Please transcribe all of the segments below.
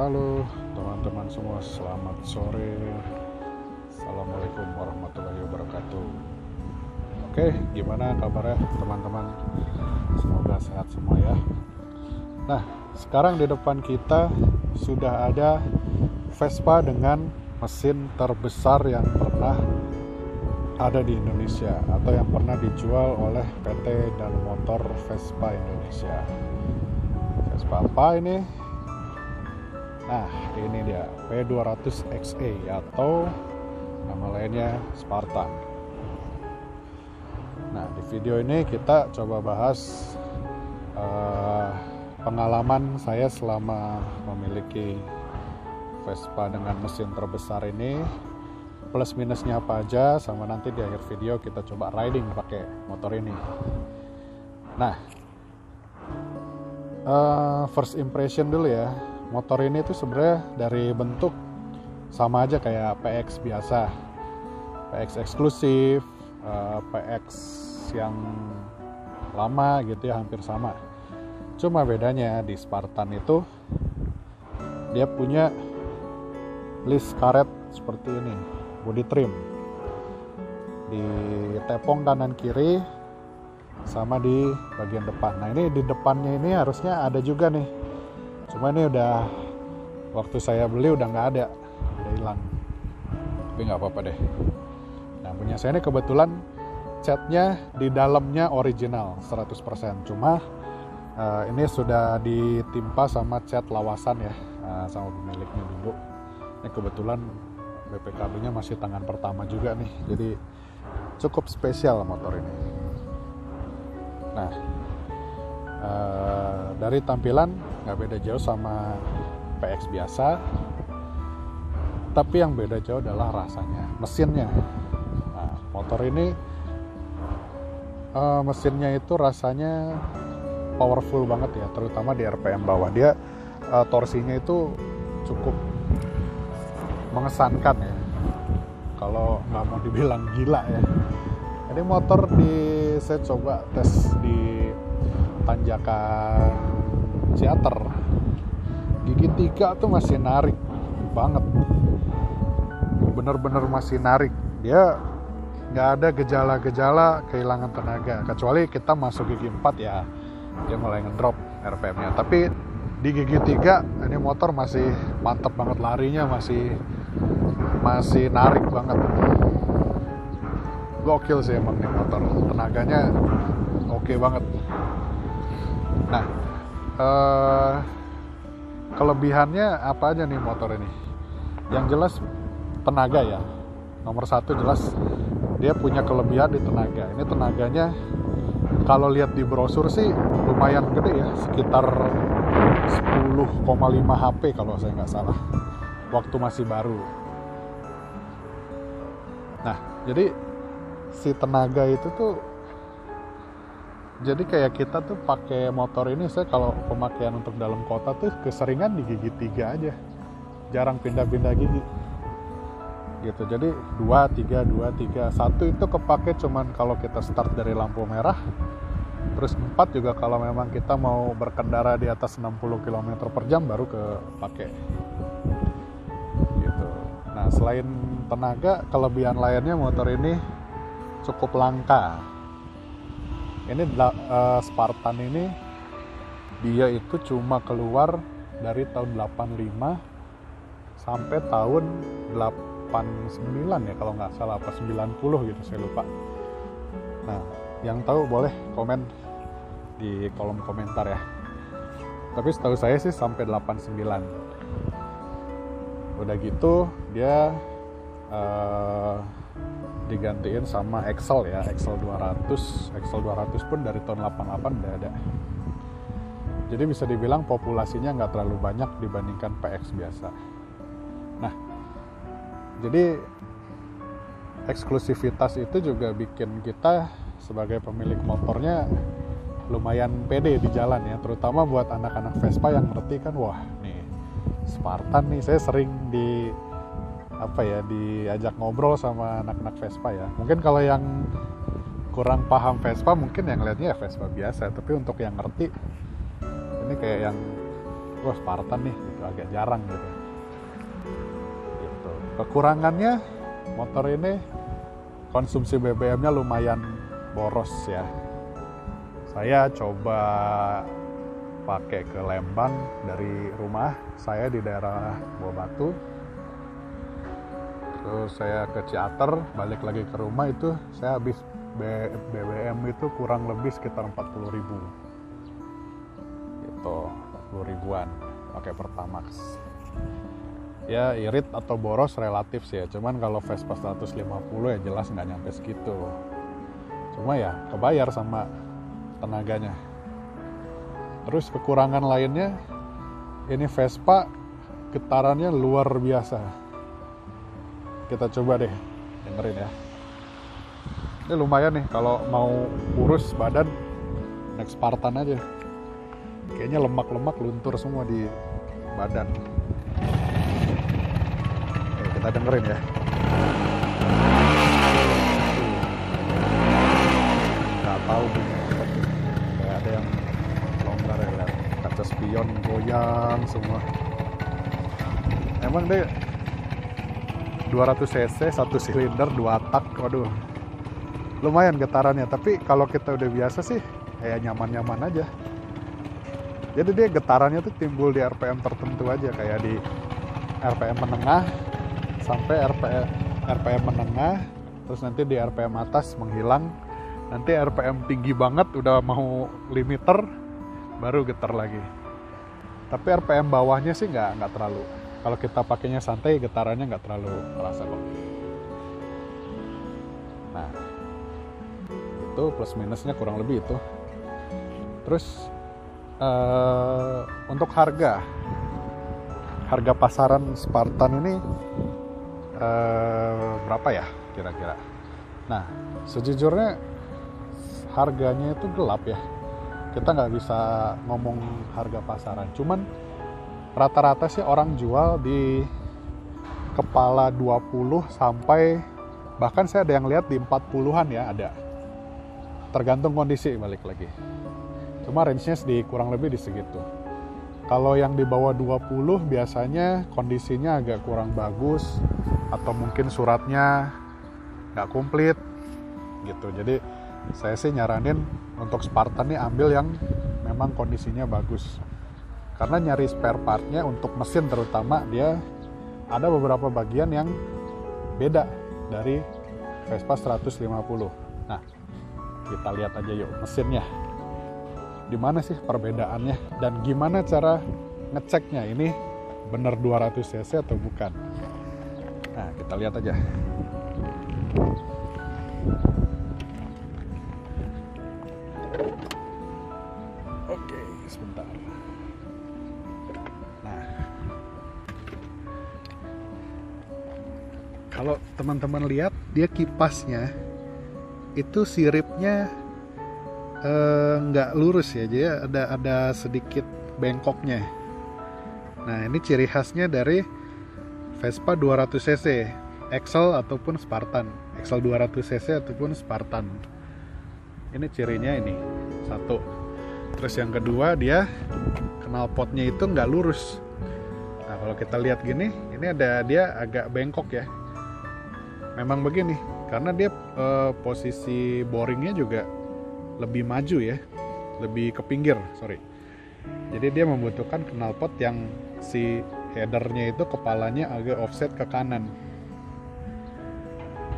Halo teman-teman semua, selamat sore. Assalamualaikum warahmatullahi wabarakatuh. Oke, gimana kabarnya teman-teman? Semoga sehat semua ya. Nah, sekarang di depan kita sudah ada Vespa dengan mesin terbesar yang pernah ada di Indonesia atau yang pernah dijual oleh PT Dalam Motor Vespa Indonesia. Vespa apa ini? Nah, ini dia P200XE atau nama lainnya Spartan. Nah, di video ini kita coba bahas pengalaman saya selama memiliki Vespa dengan mesin terbesar ini, plus minusnya apa aja, sama nanti di akhir video kita coba riding pakai motor ini. Nah, first impression dulu ya. Motor ini tuh sebenarnya dari bentuk sama aja kayak PX biasa, PX eksklusif, PX yang lama gitu ya, hampir sama. Cuma bedanya di Spartan itu dia punya list karet seperti ini, body trim di tepung kanan kiri sama di bagian depan. Nah, ini di depannya ini harusnya ada juga nih. Cuma ini udah, waktu saya beli udah nggak ada, udah hilang. Tapi nggak apa-apa deh. Nah, punya saya ini kebetulan catnya di dalamnya original 100%. Cuma ini sudah ditimpa sama cat lawasan ya, sama pemiliknya dulu. Ini kebetulan BPKB-nya masih tangan pertama juga nih, jadi cukup spesial motor ini. Nah, dari tampilan nggak beda jauh sama PX biasa, tapi yang beda jauh adalah rasanya, mesinnya. Nah, motor ini mesinnya itu rasanya powerful banget ya, terutama di RPM bawah. Dia torsinya itu cukup mengesankan ya, kalau nggak mau dibilang gila ya. Ini motor saya coba tes di tanjakan Ciater, gigi 3 tuh masih narik banget, bener-bener masih narik. Dia nggak ada gejala-gejala kehilangan tenaga, kecuali kita masuk gigi 4 ya, dia mulai ngedrop RPM-nya. Tapi di gigi 3 ini motor masih mantep banget, larinya masih narik banget. Gokil sih emang nih motor, tenaganya oke banget. Nah, kelebihannya apa aja nih motor ini? Yang jelas tenaga ya, nomor satu jelas dia punya kelebihan di tenaga. Ini tenaganya kalau lihat di brosur sih lumayan gede ya, sekitar 10,5 HP kalau saya nggak salah, waktu masih baru. Nah, jadi si tenaga itu tuh, jadi kayak kita tuh pakai motor ini, saya kalau pemakaian untuk dalam kota tuh keseringan di gigi 3 aja, jarang pindah-pindah gigi gitu. Jadi 2, 3, 1 itu kepake cuman kalau kita start dari lampu merah. Terus 4 juga kalau memang kita mau berkendara di atas 60 km per jam baru kepake gitu. Nah, selain tenaga, kelebihan lainnya motor ini cukup langka. Ini Spartan ini dia itu cuma keluar dari tahun 85 sampai tahun 89 ya kalau nggak salah, apa 90 gitu, saya lupa. Nah, yang tahu boleh komen di kolom komentar ya. Tapi setahu saya sih sampai 89. Udah gitu dia digantiin sama Excel ya, Excel 200 pun dari tahun 88 udah ada. Jadi bisa dibilang populasinya nggak terlalu banyak dibandingkan PX biasa. Nah, jadi eksklusivitas itu juga bikin kita sebagai pemilik motornya lumayan pede di jalan ya, terutama buat anak-anak Vespa yang ngerti kan, wah nih Spartan nih. Saya sering diajak ngobrol sama anak-anak Vespa ya. Mungkin kalau yang kurang paham Vespa mungkin yang lihatnya ya Vespa biasa, tapi untuk yang ngerti ini kayak yang wah Spartan nih gitu, agak jarang gitu. Kekurangannya motor ini konsumsi BBM-nya lumayan boros ya. Saya coba pakai ke Lembang dari rumah saya di daerah Buah Batu, terus saya ke Ciater, balik lagi ke rumah, itu saya habis BBM itu kurang lebih sekitar 40.000 gitu, 40 ribuan pakai Pertamax. Ya irit atau boros relatif sih ya, cuman kalau Vespa 150 ya jelas nggak nyampe segitu, cuma ya kebayar sama tenaganya. Terus kekurangan lainnya, ini Vespa getarannya luar biasa. Kita coba deh dengerin ya. Ini lumayan nih kalau mau kurus badan, naik Spartan aja. Kayaknya lemak-lemak luntur semua di badan. Oke, kita dengerin ya. Nggak tahu kayak ada yang longgar ya, lihat kaca spion goyang semua. Emang deh 200 cc, 1 silinder, 2 tak, waduh lumayan getarannya. Tapi kalau kita udah biasa sih kayak nyaman-nyaman aja. Jadi dia getarannya tuh timbul di RPM tertentu aja, kayak di RPM menengah sampai RPM menengah, terus nanti di RPM atas menghilang, nanti RPM tinggi banget udah mau limiter baru getar lagi. Tapi RPM bawahnya sih nggak terlalu. Kalau kita pakainya santai, getarannya nggak terlalu terasa kok. Nah, itu plus minusnya kurang lebih itu. Terus untuk harga pasaran Spartan ini berapa ya kira-kira? Nah, sejujurnya harganya itu gelap ya. Kita nggak bisa ngomong harga pasaran. Cuman rata-rata sih orang jual di kepala 20 sampai bahkan saya ada yang lihat di 40-an ya, ada. Tergantung kondisi, balik lagi. Cuma range-nya kurang lebih di segitu. Kalau yang di bawah 20 biasanya kondisinya agak kurang bagus atau mungkin suratnya nggak komplit gitu. Jadi saya sih nyaranin untuk Spartan nih ambil yang memang kondisinya bagus. Karena nyari spare partnya untuk mesin terutama, dia ada beberapa bagian yang beda dari Vespa 150. Nah, kita lihat aja yuk mesinnya. Di mana sih perbedaannya dan gimana cara ngeceknya ini bener 200 cc atau bukan. Nah, kita lihat aja. Oke, sebentar. Nah, kalau teman-teman lihat, dia kipasnya itu siripnya nggak lurus ya, jadi ada sedikit bengkoknya. Nah, ini ciri khasnya dari Vespa 200 cc, Excel ataupun Spartan, Excel 200 cc ataupun Spartan. Ini cirinya ini satu. Terus yang kedua, dia knalpotnya itu nggak lurus. Nah, kalau kita lihat gini, ini dia agak bengkok ya. Memang begini, karena dia posisi boringnya juga lebih maju ya, lebih ke pinggir, sorry. Jadi dia membutuhkan knalpot yang si headernya itu kepalanya agak offset ke kanan.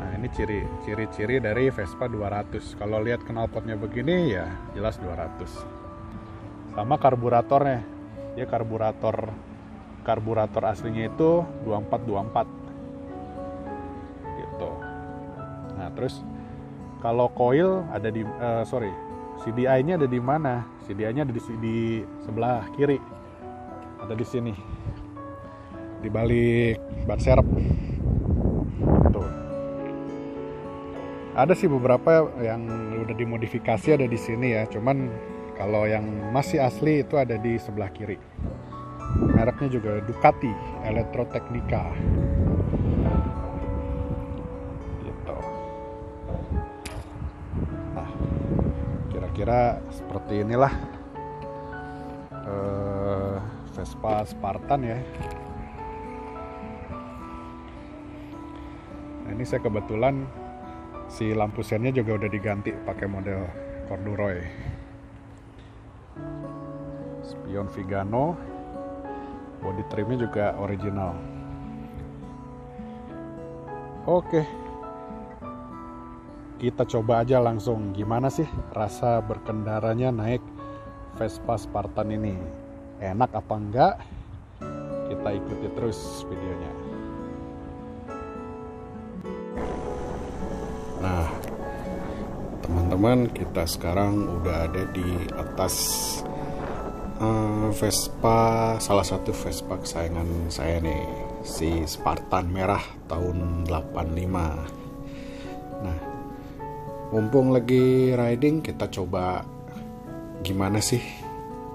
Nah, ini ciri-ciri dari Vespa 200. Kalau lihat knalpotnya begini ya jelas 200. Sama karburatornya, dia karburator aslinya itu 2424 gitu. Nah, terus kalau coil ada di CDI-nya ada di mana? CDI-nya ada di sebelah kiri. Ada di sini. Di balik ban serep. Tuh. Ada sih beberapa yang udah dimodifikasi ada di sini ya. Cuman kalau yang masih asli itu ada di sebelah kiri. Mereknya juga Ducati Electrotecnica. Kira-kira seperti inilah Vespa Spartan ya. Nah, ini saya kebetulan si lampu sennya juga udah diganti pakai model corduroy. Spion Vigano, body trimnya juga original. Oke, kita coba aja langsung gimana sih rasa berkendaranya naik Vespa Spartan ini. Enak apa enggak? Kita ikuti terus videonya. Nah, teman-teman, kita sekarang udah ada di atas Vespa, salah satu Vespa kesayangan saya nih, si Spartan merah tahun 85. Nah, mumpung lagi riding, kita coba gimana sih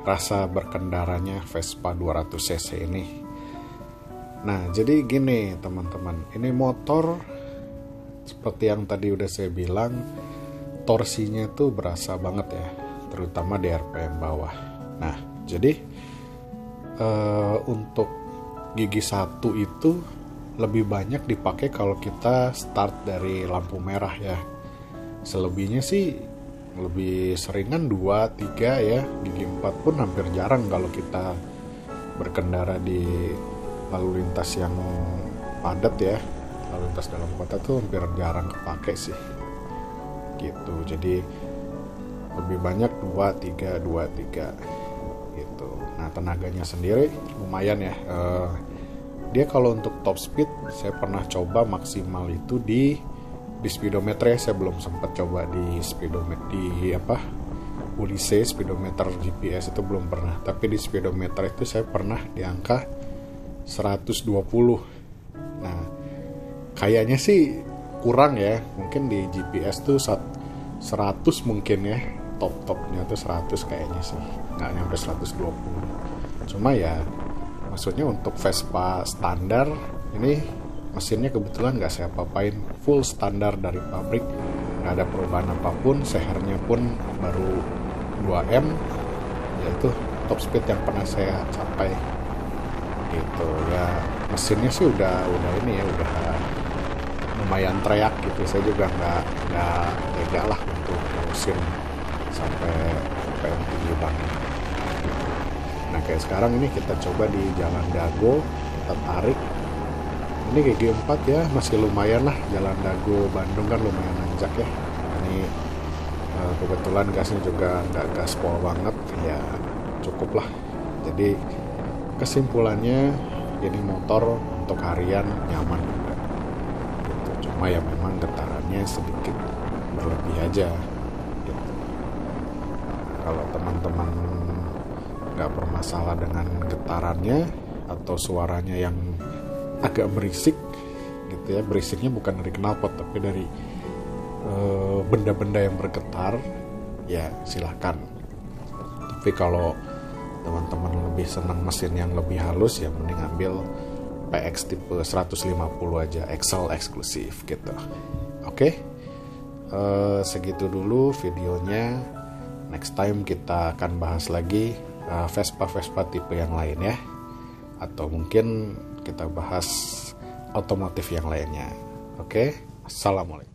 rasa berkendaranya Vespa 200 cc ini. Nah, jadi gini teman-teman, ini motor seperti yang tadi udah saya bilang, torsinya tuh berasa banget ya, terutama di RPM bawah. Nah, jadi untuk gigi 1 itu lebih banyak dipakai kalau kita start dari lampu merah ya. Selebihnya sih lebih seringan 2, 3 ya. Gigi 4 pun hampir jarang kalau kita berkendara di lalu lintas yang padat ya. Lalu lintas dalam kota tuh hampir jarang kepake sih gitu. Jadi lebih banyak 2, 3 gitu. Nah, tenaganya sendiri lumayan ya. Dia kalau untuk top speed saya pernah coba maksimal itu di speedometer ya. Saya belum sempat coba di speedometer Ulysses speedometer GPS itu belum pernah. Tapi di speedometer itu saya pernah di angka 120. Nah, kayaknya sih kurang ya. Mungkin di GPS tuh 100 mungkin ya. Top-topnya tuh 100 kayaknya sih. Nggak nyampe 120. Cuma ya, maksudnya untuk Vespa standar ini mesinnya kebetulan nggak saya apa-apain, full standar dari pabrik, nggak ada perubahan apapun. Sehernya pun baru 2M, yaitu top speed yang pernah saya capai gitu ya. Mesinnya sih udah ini ya, udah lumayan teriak gitu. Saya juga nggak tega lah untuk mesin sampai RPM tinggi banget. Nah, kayak sekarang ini kita coba di Jalan Dago, kita tarik. Ini gigi 4 ya, masih lumayan lah. Jalan Dago Bandung kan lumayan nanjak ya. Ini kebetulan gasnya juga nggak gaspol banget ya, cukup lah. Jadi kesimpulannya ini motor untuk harian nyaman juga gitu. Cuma ya memang getarannya sedikit berlebih aja gitu. Kalau teman-teman nggak bermasalah dengan getarannya atau suaranya yang agak berisik gitu ya, berisiknya bukan dari knalpot tapi dari benda-benda yang bergetar, ya silahkan. Tapi kalau teman-teman lebih senang mesin yang lebih halus, ya mending ambil PX tipe 150 aja, Excel eksklusif gitu. Oke, segitu dulu videonya. Next time kita akan bahas lagi Vespa tipe yang lain ya, atau mungkin kita bahas otomotif yang lainnya. Oke, assalamualaikum.